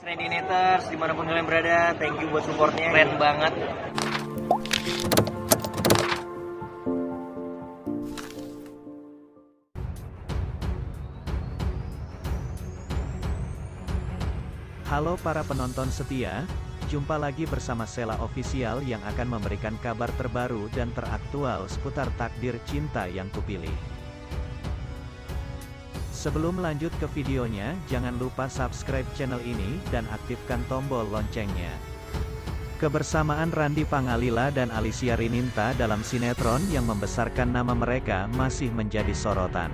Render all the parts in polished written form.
Trendinators dimanapun kalian berada, thank you buat supportnya, keren banget. Halo para penonton setia, jumpa lagi bersama Sela Official yang akan memberikan kabar terbaru dan teraktual seputar takdir cinta yang kupilih. Sebelum lanjut ke videonya, jangan lupa subscribe channel ini dan aktifkan tombol loncengnya. Kebersamaan Randy Pangalila dan Alicia Rininta dalam sinetron yang membesarkan nama mereka masih menjadi sorotan.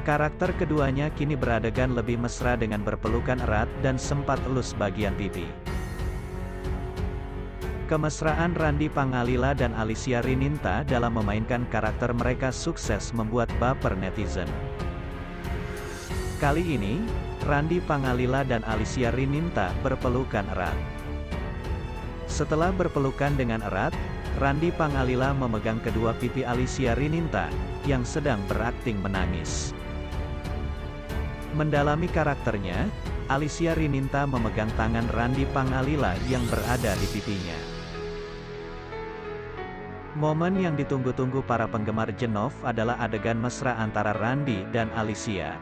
Karakter keduanya kini beradegan lebih mesra dengan berpelukan erat dan sempat elus bagian pipi. Kemesraan Randy Pangalila dan Alicia Rininta dalam memainkan karakter mereka sukses membuat baper netizen. Kali ini, Randy Pangalila dan Alicia Rininta berpelukan erat. Setelah berpelukan dengan erat, Randy Pangalila memegang kedua pipi Alicia Rininta, yang sedang berakting menangis. Mendalami karakternya, Alicia Rininta memegang tangan Randy Pangalila yang berada di pipinya. Momen yang ditunggu-tunggu para penggemar Jenov adalah adegan mesra antara Randy dan Alicia.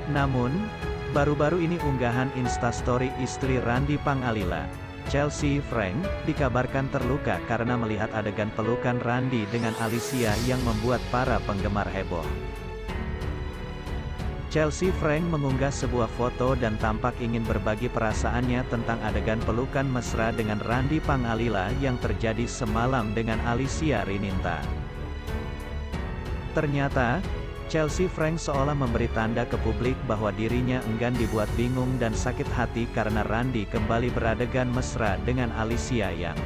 Namun, baru-baru ini unggahan instastory istri Randy Pangalila, Chelsea Frank, dikabarkan terluka karena melihat adegan pelukan Randy dengan Alicia yang membuat para penggemar heboh. Chelsea Frank mengunggah sebuah foto dan tampak ingin berbagi perasaannya tentang adegan pelukan mesra dengan Randy Pangalila yang terjadi semalam dengan Alicia Rininta. Ternyata, Chelsea Frank seolah memberi tanda ke publik bahwa dirinya enggan dibuat bingung dan sakit hati karena Randy kembali beradegan mesra dengan Alicia yang.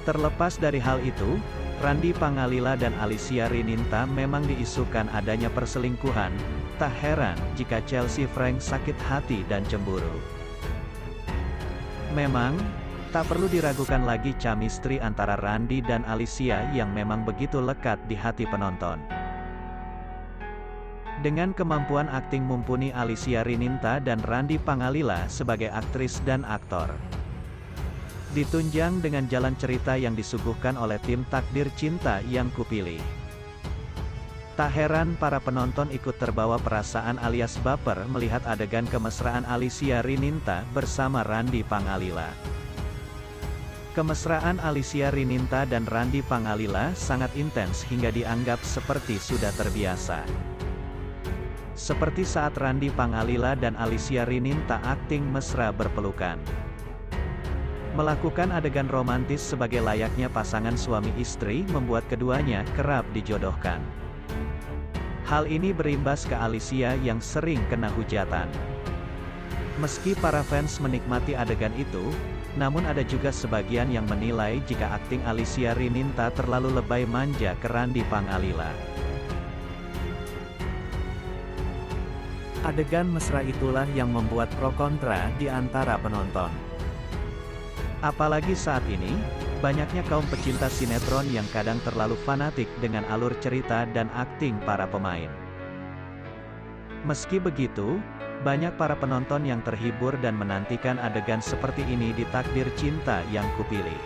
Terlepas dari hal itu, Randy Pangalila dan Alicia Rininta memang diisukan adanya perselingkuhan, tak heran jika Chelsea Frank sakit hati dan cemburu. Memang, tak perlu diragukan lagi chemistry antara Randy dan Alicia yang memang begitu lekat di hati penonton. Dengan kemampuan akting mumpuni Alicia Rininta dan Randy Pangalila sebagai aktris dan aktor. Ditunjang dengan jalan cerita yang disuguhkan oleh tim Takdir Cinta yang kupilih. Tak heran para penonton ikut terbawa perasaan alias baper melihat adegan kemesraan Alicia Rininta bersama Randy Pangalila. Kemesraan Alicia Rininta dan Randy Pangalila sangat intens hingga dianggap seperti sudah terbiasa. Seperti saat Randy Pangalila dan Alicia Rininta akting mesra berpelukan. Melakukan adegan romantis sebagai layaknya pasangan suami istri membuat keduanya kerap dijodohkan. Hal ini berimbas ke Alicia yang sering kena hujatan. Meski para fans menikmati adegan itu, namun ada juga sebagian yang menilai jika akting Alicia Rininta terlalu lebay manja ke Randy Pangalila. Adegan mesra itulah yang membuat pro kontra di antara penonton. Apalagi saat ini, banyaknya kaum pecinta sinetron yang kadang terlalu fanatik dengan alur cerita dan akting para pemain. Meski begitu, banyak para penonton yang terhibur dan menantikan adegan seperti ini di Takdir Cinta yang kupilih.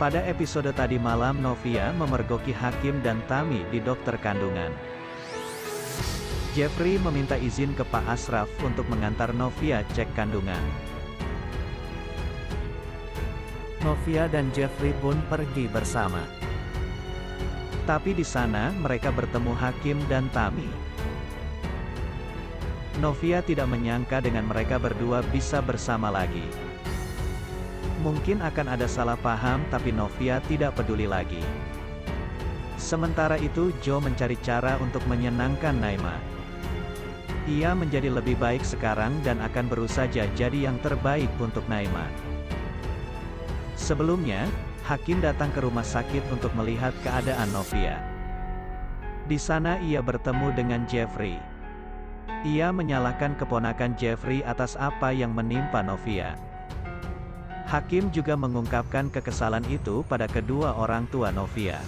Pada episode tadi malam Novia memergoki Hakim dan Tami di dokter kandungan. Jeffrey meminta izin ke Pak Asraf untuk mengantar Novia cek kandungan. Novia dan Jeffrey pun pergi bersama. Tapi di sana mereka bertemu Hakim dan Tami. Novia tidak menyangka dengan mereka berdua bisa bersama lagi. Mungkin akan ada salah paham tapi Novia tidak peduli lagi. Sementara itu Joe mencari cara untuk menyenangkan Naima. Ia menjadi lebih baik sekarang dan akan berusaha jadi yang terbaik untuk Naima. Sebelumnya, Hakim datang ke rumah sakit untuk melihat keadaan Novia. Di sana ia bertemu dengan Jeffrey. Ia menyalahkan keponakan Jeffrey atas apa yang menimpa Novia. Hakim juga mengungkapkan kekesalan itu pada kedua orang tua Novia.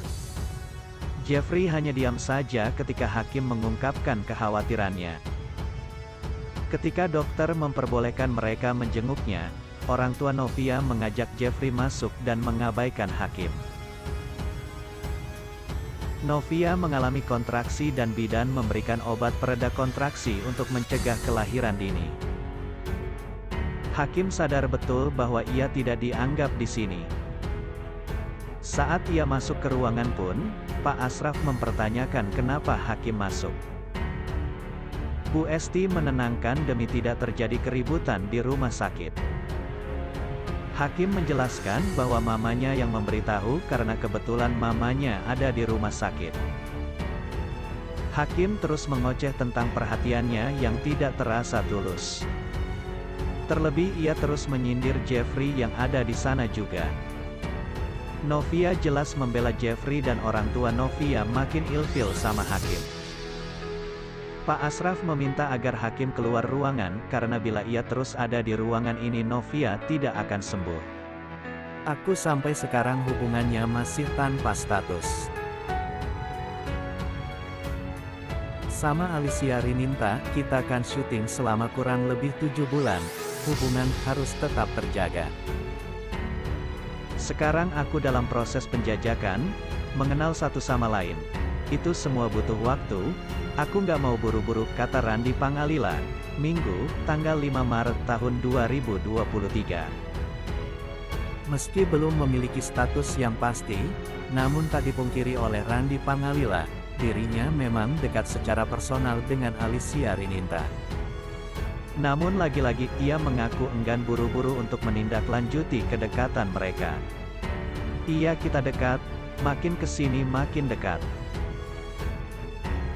Jeffrey hanya diam saja ketika Hakim mengungkapkan kekhawatirannya. Ketika dokter memperbolehkan mereka menjenguknya, orang tua Novia mengajak Jeffrey masuk dan mengabaikan hakim. Novia mengalami kontraksi dan bidan memberikan obat pereda kontraksi untuk mencegah kelahiran dini. Hakim sadar betul bahwa ia tidak dianggap di sini. Saat ia masuk ke ruangan pun, Pak Asraf mempertanyakan kenapa hakim masuk. Bu Esti menenangkan demi tidak terjadi keributan di rumah sakit. Hakim menjelaskan bahwa mamanya yang memberitahu karena kebetulan mamanya ada di rumah sakit. Hakim terus mengoceh tentang perhatiannya yang tidak terasa tulus. Terlebih ia terus menyindir Jeffrey yang ada di sana juga. Novia jelas membela Jeffrey dan orang tua Novia makin ilfil sama hakim. Pak Asraf meminta agar hakim keluar ruangan karena bila ia terus ada di ruangan ini Novia tidak akan sembuh. Aku sampai sekarang hubungannya masih tanpa status. Sama Alicia Rininta, kita akan syuting selama kurang lebih 7 bulan, hubungan harus tetap terjaga. Sekarang aku dalam proses penjajakan, mengenal satu sama lain. Itu semua butuh waktu, aku nggak mau buru-buru, kata Randy Pangalila, Minggu, tanggal 5 Maret tahun 2023. Meski belum memiliki status yang pasti, namun tak dipungkiri oleh Randy Pangalila, dirinya memang dekat secara personal dengan Alicia Rininta. Namun lagi-lagi ia mengaku enggan buru-buru untuk menindaklanjuti kedekatan mereka. Iya, kita dekat, makin kesini makin dekat.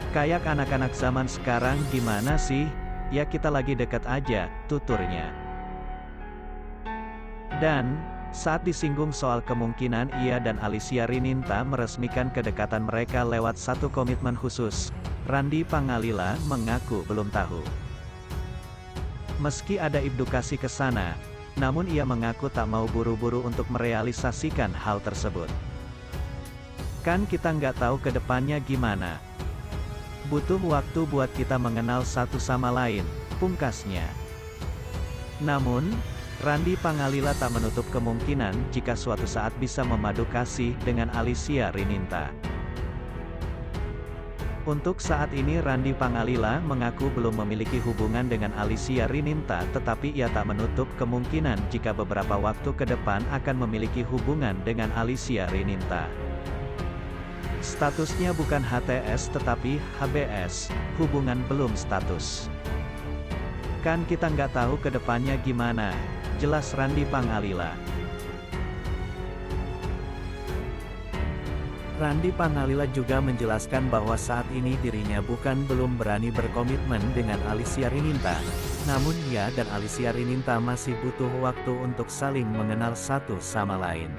Kayak anak-anak zaman sekarang gimana sih? Ya kita lagi dekat aja, tuturnya. Dan, saat disinggung soal kemungkinan ia dan Alicia Rininta meresmikan kedekatan mereka lewat satu komitmen khusus, Randy Pangalila mengaku belum tahu. Meski ada indikasi ke sana, namun ia mengaku tak mau buru-buru untuk merealisasikan hal tersebut. Kan kita nggak tahu ke depannya gimana. Butuh waktu buat kita mengenal satu sama lain, pungkasnya. Namun, Randy Pangalila tak menutup kemungkinan jika suatu saat bisa memadu kasih dengan Alicia Rininta. Untuk saat ini Randy Pangalila mengaku belum memiliki hubungan dengan Alicia Rininta, tetapi ia tak menutup kemungkinan jika beberapa waktu ke depan akan memiliki hubungan dengan Alicia Rininta. Statusnya bukan HTS tetapi HBS, hubungan belum status. Kan kita nggak tahu ke depannya gimana, jelas Randy Pangalila. Randy Pangalila juga menjelaskan bahwa saat ini dirinya belum berani berkomitmen dengan Alicia Rininta, namun ia dan Alicia Rininta masih butuh waktu untuk saling mengenal satu sama lain.